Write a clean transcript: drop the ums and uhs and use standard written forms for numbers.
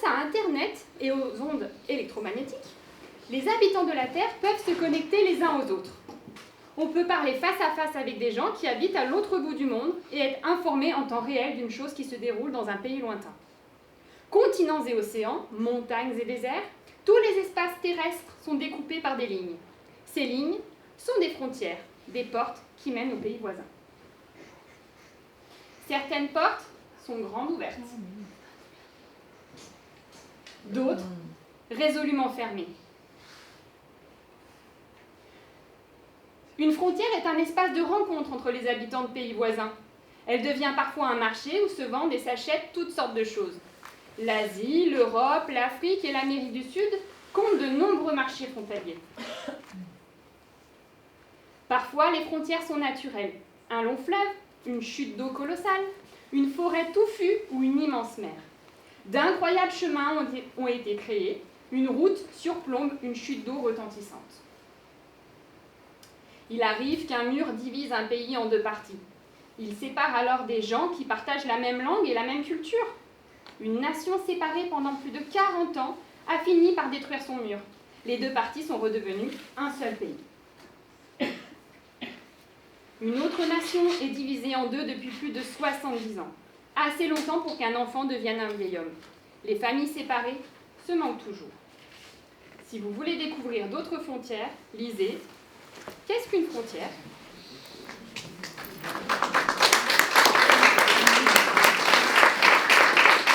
à Internet et aux ondes électromagnétiques, les habitants de la Terre peuvent se connecter les uns aux autres. On peut parler face à face avec des gens qui habitent à l'autre bout du monde et être informés en temps réel d'une chose qui se déroule dans un pays lointain. Continents et océans, montagnes et déserts, tous les espaces terrestres sont découpés par des lignes. Ces lignes sont des frontières, des portes qui mènent aux pays voisins. Certaines portes sont grandes ouvertes, d'autres résolument fermées. Une frontière est un espace de rencontre entre les habitants de pays voisins. Elle devient parfois un marché où se vendent et s'achètent toutes sortes de choses. L'Asie, l'Europe, l'Afrique et l'Amérique du Sud comptent de nombreux marchés frontaliers. Parfois, les frontières sont naturelles. Un long fleuve, une chute d'eau colossale, une forêt touffue ou une immense mer. D'incroyables chemins ont été créés. Une route surplombe une chute d'eau retentissante. Il arrive qu'un mur divise un pays en deux parties. Il sépare alors des gens qui partagent la même langue et la même culture. Une nation séparée pendant plus de 40 ans a fini par détruire son mur. Les deux parties sont redevenues un seul pays. Une autre nation est divisée en deux depuis plus de 70 ans. Assez longtemps pour qu'un enfant devienne un vieil homme. Les familles séparées se manquent toujours. Si vous voulez découvrir d'autres frontières, lisez « Qu'est-ce qu'une frontière ?